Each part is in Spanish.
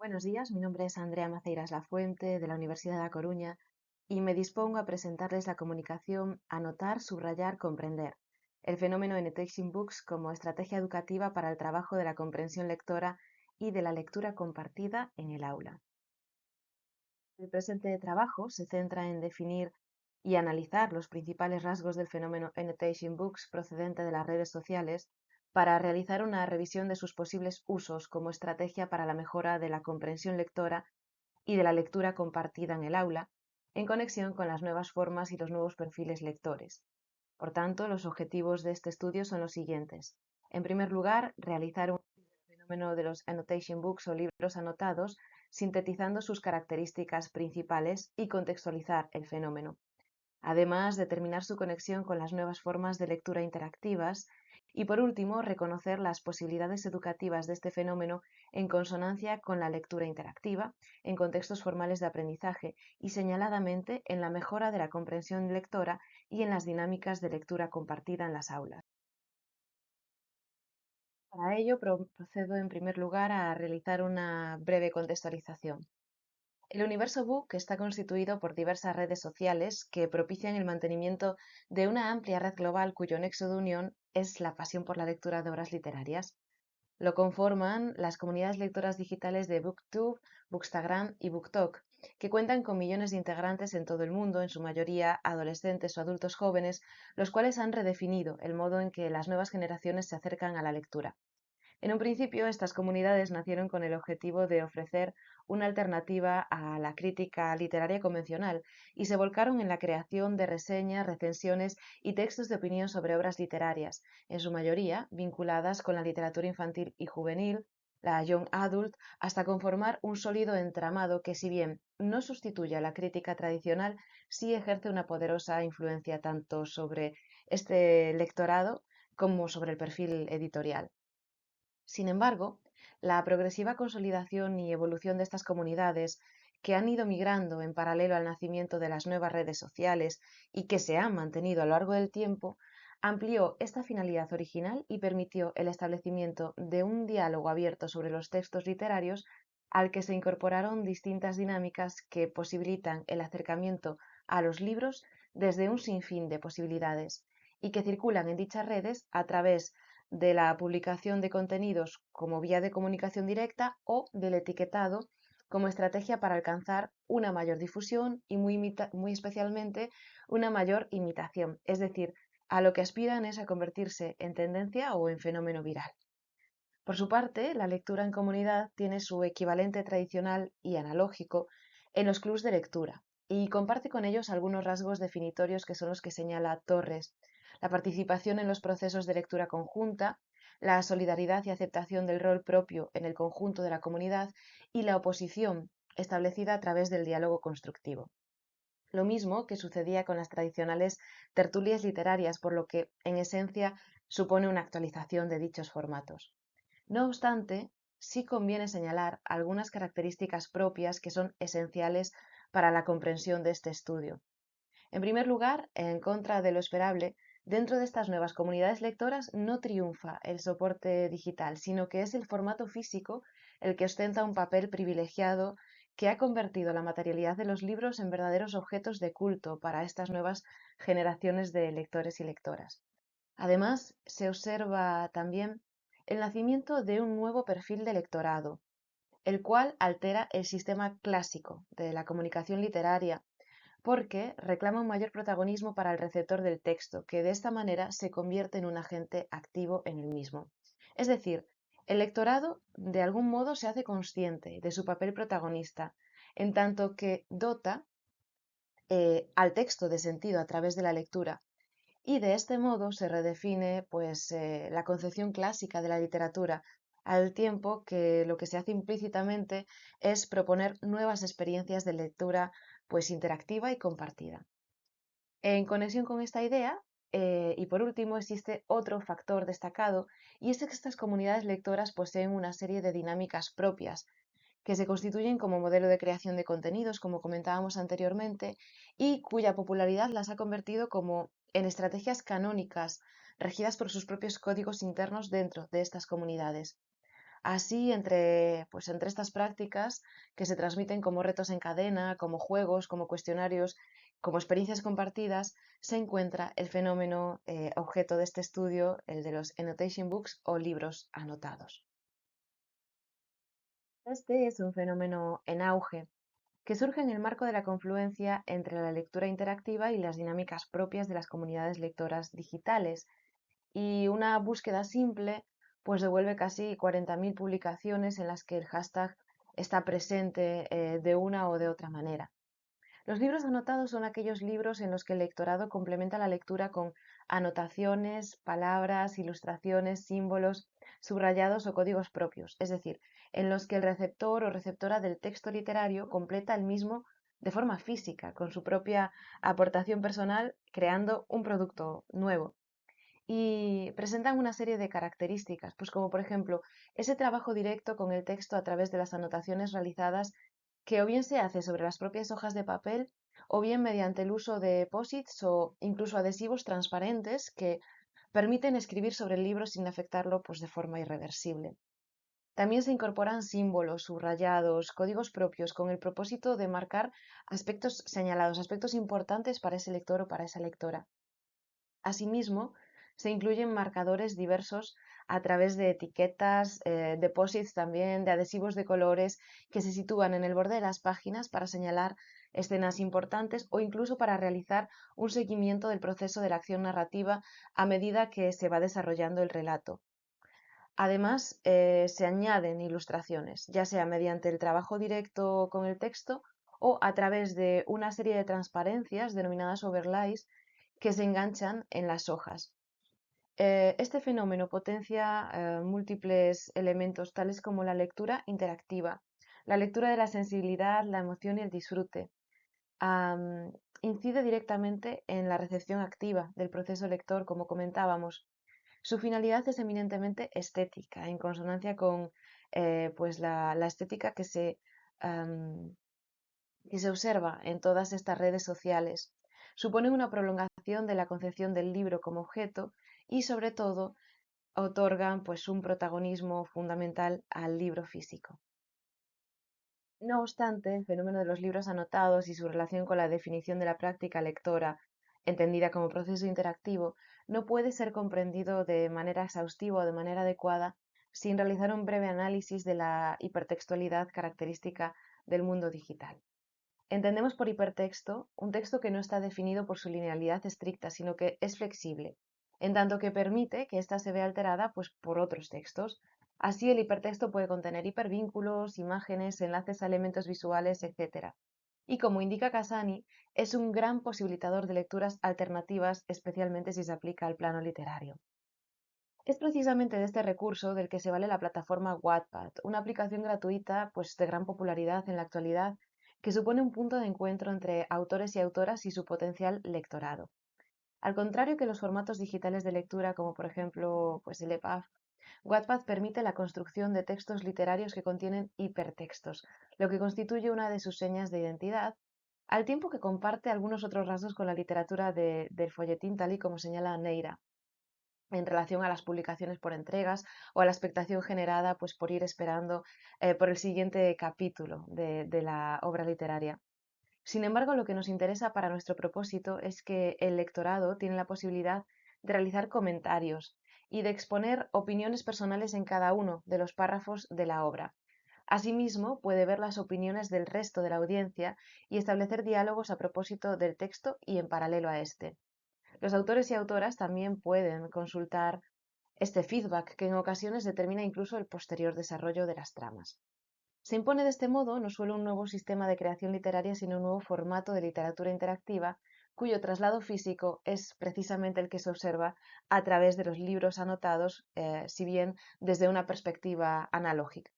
Buenos días, mi nombre es Andrea Maceiras Lafuente de la Universidad de A Coruña y me dispongo a presentarles la comunicación Anotar, Subrayar, Comprender, el fenómeno Annotation Books como estrategia educativa para el trabajo de la comprensión lectora y de la lectura compartida en el aula. El presente trabajo se centra en definir y analizar los principales rasgos del fenómeno Annotation Books procedente de las redes sociales para realizar una revisión de sus posibles usos como estrategia para la mejora de la comprensión lectora y de la lectura compartida en el aula, en conexión con las nuevas formas y los nuevos perfiles lectores. Por tanto, los objetivos de este estudio son los siguientes. En primer lugar, realizar un fenómeno de los annotation books o libros anotados, sintetizando sus características principales y contextualizar el fenómeno. Además, determinar su conexión con las nuevas formas de lectura interactivas y, por último, reconocer las posibilidades educativas de este fenómeno en consonancia con la lectura interactiva en contextos formales de aprendizaje y señaladamente en la mejora de la comprensión lectora y en las dinámicas de lectura compartida en las aulas. Para ello, procedo en primer lugar a realizar una breve contextualización. El universo Book está constituido por diversas redes sociales que propician el mantenimiento de una amplia red global cuyo nexo de unión es la pasión por la lectura de obras literarias. Lo conforman las comunidades lectoras digitales de BookTube, Bookstagram y BookTok, que cuentan con millones de integrantes en todo el mundo, en su mayoría adolescentes o adultos jóvenes, los cuales han redefinido el modo en que las nuevas generaciones se acercan a la lectura. En un principio, estas comunidades nacieron con el objetivo de ofrecer una alternativa a la crítica literaria convencional y se volcaron en la creación de reseñas, recensiones y textos de opinión sobre obras literarias, en su mayoría vinculadas con la literatura infantil y juvenil, la young adult, hasta conformar un sólido entramado que, si bien no sustituye a la crítica tradicional, sí ejerce una poderosa influencia tanto sobre este lectorado como sobre el perfil editorial. Sin embargo, la progresiva consolidación y evolución de estas comunidades, que han ido migrando en paralelo al nacimiento de las nuevas redes sociales y que se han mantenido a lo largo del tiempo, amplió esta finalidad original y permitió el establecimiento de un diálogo abierto sobre los textos literarios al que se incorporaron distintas dinámicas que posibilitan el acercamiento a los libros desde un sinfín de posibilidades y que circulan en dichas redes a través de la publicación de contenidos como vía de comunicación directa o del etiquetado como estrategia para alcanzar una mayor difusión y muy especialmente una mayor imitación, es decir, a lo que aspiran es a convertirse en tendencia o en fenómeno viral. Por su parte, la lectura en comunidad tiene su equivalente tradicional y analógico en los clubs de lectura y comparte con ellos algunos rasgos definitorios que son los que señala Torres: la participación en los procesos de lectura conjunta, la solidaridad y aceptación del rol propio en el conjunto de la comunidad y la oposición establecida a través del diálogo constructivo. Lo mismo que sucedía con las tradicionales tertulias literarias, por lo que, en esencia, supone una actualización de dichos formatos. No obstante, sí conviene señalar algunas características propias que son esenciales para la comprensión de este estudio. En primer lugar, en contra de lo esperable, dentro de estas nuevas comunidades lectoras no triunfa el soporte digital, sino que es el formato físico el que ostenta un papel privilegiado que ha convertido la materialidad de los libros en verdaderos objetos de culto para estas nuevas generaciones de lectores y lectoras. Además, se observa también el nacimiento de un nuevo perfil de lectorado, el cual altera el sistema clásico de la comunicación literaria porque reclama un mayor protagonismo para el receptor del texto, que de esta manera se convierte en un agente activo en el mismo. Es decir, el lectorado de algún modo se hace consciente de su papel protagonista, en tanto que dota al texto de sentido a través de la lectura, y de este modo se redefine la concepción clásica de la literatura, al tiempo que lo que se hace implícitamente es proponer nuevas experiencias de lectura interactiva y compartida. En conexión con esta idea, y por último, existe otro factor destacado, y es que estas comunidades lectoras poseen una serie de dinámicas propias que se constituyen como modelo de creación de contenidos, como comentábamos anteriormente, y cuya popularidad las ha convertido como en estrategias canónicas, regidas por sus propios códigos internos dentro de estas comunidades. Así, pues, entre estas prácticas que se transmiten como retos en cadena, como juegos, como cuestionarios, como experiencias compartidas, se encuentra el fenómeno objeto de este estudio, el de los annotation books o libros anotados. Este es un fenómeno en auge que surge en el marco de la confluencia entre la lectura interactiva y las dinámicas propias de las comunidades lectoras digitales. Y una búsqueda simple pues devuelve casi 40.000 publicaciones en las que el hashtag está presente de una o de otra manera. Los libros anotados son aquellos libros en los que el lectorado complementa la lectura con anotaciones, palabras, ilustraciones, símbolos, subrayados o códigos propios, es decir, en los que el receptor o receptora del texto literario completa el mismo de forma física, con su propia aportación personal, creando un producto nuevo. Y presentan una serie de características, pues como por ejemplo ese trabajo directo con el texto a través de las anotaciones realizadas que o bien se hace sobre las propias hojas de papel o bien mediante el uso de posits o incluso adhesivos transparentes que permiten escribir sobre el libro sin afectarlo pues de forma irreversible. También se incorporan símbolos, subrayados, códigos propios con el propósito de marcar aspectos señalados, aspectos importantes para ese lector o para esa lectora. Asimismo, se incluyen marcadores diversos a través de etiquetas, posits también, de adhesivos de colores que se sitúan en el borde de las páginas para señalar escenas importantes o incluso para realizar un seguimiento del proceso de la acción narrativa a medida que se va desarrollando el relato. Además, se añaden ilustraciones, ya sea mediante el trabajo directo con el texto o a través de una serie de transparencias denominadas overlays que se enganchan en las hojas. Este fenómeno potencia múltiples elementos tales como la lectura interactiva, la lectura de la sensibilidad, la emoción y el disfrute. Am, Incide directamente en la recepción activa del proceso lector, como comentábamos. Su finalidad es eminentemente estética, en consonancia con pues la estética que se observa en todas estas redes sociales. Supone una prolongación de la concepción del libro como objeto y, sobre todo, otorgan pues un protagonismo fundamental al libro físico. No obstante, el fenómeno de los libros anotados y su relación con la definición de la práctica lectora, entendida como proceso interactivo, no puede ser comprendido de manera exhaustiva o de manera adecuada sin realizar un breve análisis de la hipertextualidad característica del mundo digital. Entendemos por hipertexto un texto que no está definido por su linealidad estricta, sino que es flexible, en tanto que permite que ésta se vea alterada pues, por otros textos. Así, el hipertexto puede contener hipervínculos, imágenes, enlaces a elementos visuales, etc. Y como indica Casani, es un gran posibilitador de lecturas alternativas, especialmente si se aplica al plano literario. Es precisamente de este recurso del que se vale la plataforma Wattpad, una aplicación gratuita pues, de gran popularidad en la actualidad, que supone un punto de encuentro entre autores y autoras y su potencial lectorado. Al contrario que los formatos digitales de lectura, como por ejemplo pues, el EPUB, Wattpad permite la construcción de textos literarios que contienen hipertextos, lo que constituye una de sus señas de identidad, al tiempo que comparte algunos otros rasgos con la literatura del folletín, tal y como señala Neira en relación a las publicaciones por entregas o a la expectación generada pues, por ir esperando por el siguiente capítulo de la obra literaria. Sin embargo, lo que nos interesa para nuestro propósito es que el lectorado tiene la posibilidad de realizar comentarios y de exponer opiniones personales en cada uno de los párrafos de la obra. Asimismo, puede ver las opiniones del resto de la audiencia y establecer diálogos a propósito del texto y en paralelo a este. Los autores y autoras también pueden consultar este feedback que en ocasiones determina incluso el posterior desarrollo de las tramas. Se impone de este modo no solo un nuevo sistema de creación literaria, sino un nuevo formato de literatura interactiva, cuyo traslado físico es precisamente el que se observa a través de los libros anotados, si bien desde una perspectiva analógica.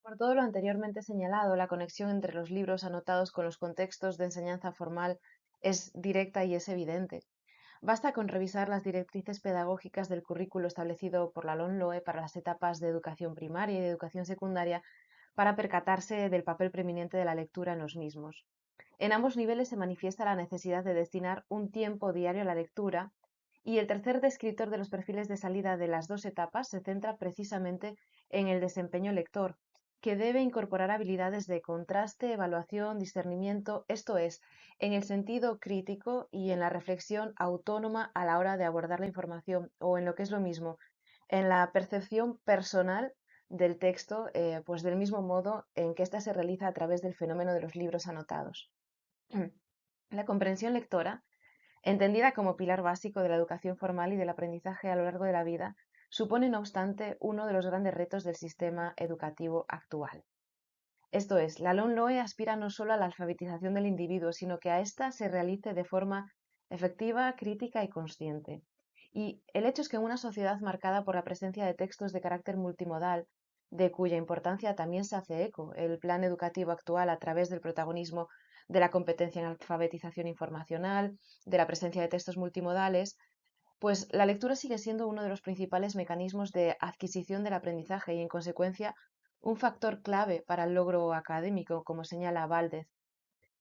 Por todo lo anteriormente señalado, la conexión entre los libros anotados con los contextos de enseñanza formal es directa y es evidente. Basta con revisar las directrices pedagógicas del currículo establecido por la LOMLOE para las etapas de educación primaria y de educación secundaria para percatarse del papel preeminente de la lectura en los mismos. En ambos niveles se manifiesta la necesidad de destinar un tiempo diario a la lectura Y el tercer descriptor de los perfiles de salida de las dos etapas se centra precisamente en el desempeño lector, que debe incorporar habilidades de contraste, evaluación, discernimiento, esto es, en el sentido crítico y en la reflexión autónoma a la hora de abordar la información, o en lo que es lo mismo, en la percepción personal del texto, pues del mismo modo en que ésta se realiza a través del fenómeno de los libros anotados. La comprensión lectora, entendida como pilar básico de la educación formal y del aprendizaje a lo largo de la vida, supone, no obstante, uno de los grandes retos del sistema educativo actual. Esto es, la LOMLOE aspira no solo a la alfabetización del individuo, sino que a ésta se realice de forma efectiva, crítica y consciente. Y el hecho es que en una sociedad marcada por la presencia de textos de carácter multimodal, de cuya importancia también se hace eco el plan educativo actual a través del protagonismo de la competencia en alfabetización informacional, de la presencia de textos multimodales, pues la lectura sigue siendo uno de los principales mecanismos de adquisición del aprendizaje y, en consecuencia, un factor clave para el logro académico, como señala Valdez.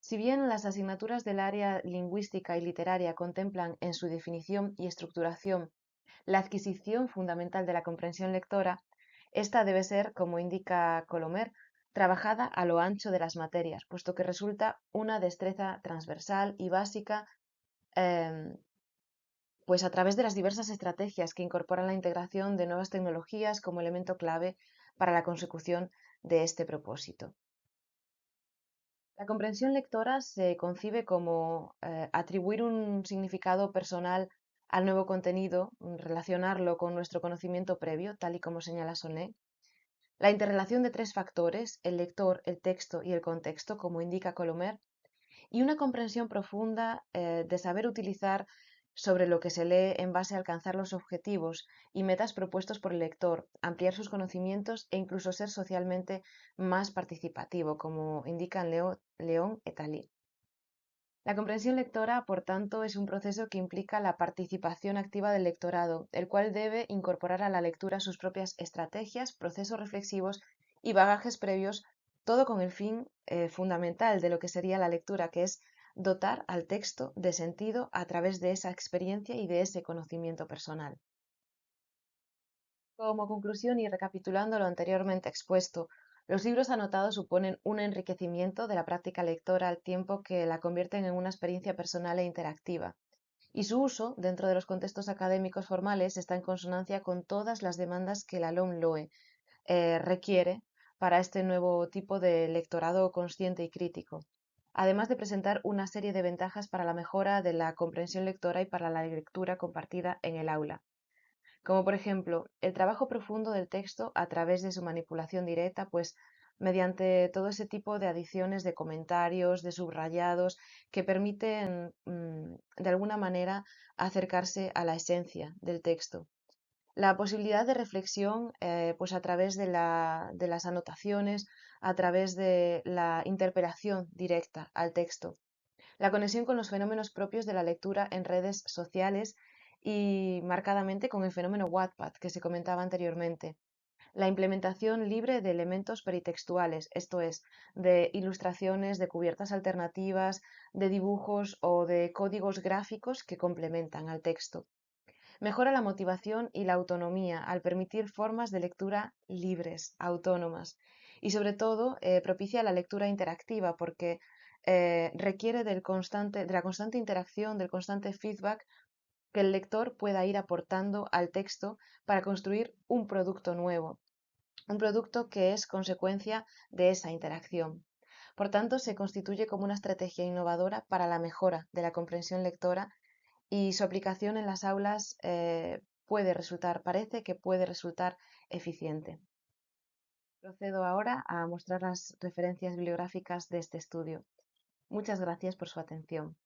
Si bien las asignaturas del área lingüística y literaria contemplan en su definición y estructuración la adquisición fundamental de la comprensión lectora, esta debe ser, como indica Colomer, trabajada a lo ancho de las materias, puesto que resulta una destreza transversal y básica, em, pues a través de las diversas estrategias que incorporan la integración de nuevas tecnologías como elemento clave para la consecución de este propósito. La comprensión lectora se concibe como atribuir un significado personal al nuevo contenido, relacionarlo con nuestro conocimiento previo, tal y como señala Sonnet. La interrelación de tres factores, el lector, el texto y el contexto, como indica Colomer, y una comprensión profunda de saber utilizar sobre lo que se lee en base a alcanzar los objetivos y metas propuestos por el lector, ampliar sus conocimientos e incluso ser socialmente más participativo, como indican León et al. La comprensión lectora, por tanto, es un proceso que implica la participación activa del lectorado, el cual debe incorporar a la lectura sus propias estrategias, procesos reflexivos y bagajes previos, todo con el fin fundamental de lo que sería la lectura, que es dotar al texto de sentido a través de esa experiencia y de ese conocimiento personal. Como conclusión y recapitulando lo anteriormente expuesto, los libros anotados suponen un enriquecimiento de la práctica lectora al tiempo que la convierten en una experiencia personal e interactiva, y su uso dentro de los contextos académicos formales está en consonancia con todas las demandas que la LOMLOE requiere para este nuevo tipo de lectorado consciente y crítico, además de presentar una serie de ventajas para la mejora de la comprensión lectora y para la lectura compartida en el aula, como por ejemplo el trabajo profundo del texto a través de su manipulación directa, pues mediante todo ese tipo de adiciones de comentarios, de subrayados, que permiten de alguna manera acercarse a la esencia del texto. La posibilidad de reflexión, pues a través de las anotaciones, a través de la interpelación directa al texto, la conexión con los fenómenos propios de la lectura en redes sociales y marcadamente con el fenómeno Wattpad que se comentaba anteriormente. La implementación libre de elementos peritextuales, esto es, de ilustraciones, de cubiertas alternativas, de dibujos o de códigos gráficos que complementan al texto. Mejora la motivación y la autonomía al permitir formas de lectura libres, autónomas y sobre todo propicia la lectura interactiva porque requiere de la constante interacción, del constante feedback que el lector pueda ir aportando al texto para construir un producto nuevo, un producto que es consecuencia de esa interacción. Por tanto, se constituye como una estrategia innovadora para la mejora de la comprensión lectora y su aplicación en las aulas parece que puede resultar eficiente. Procedo ahora a mostrar las referencias bibliográficas de este estudio. Muchas gracias por su atención.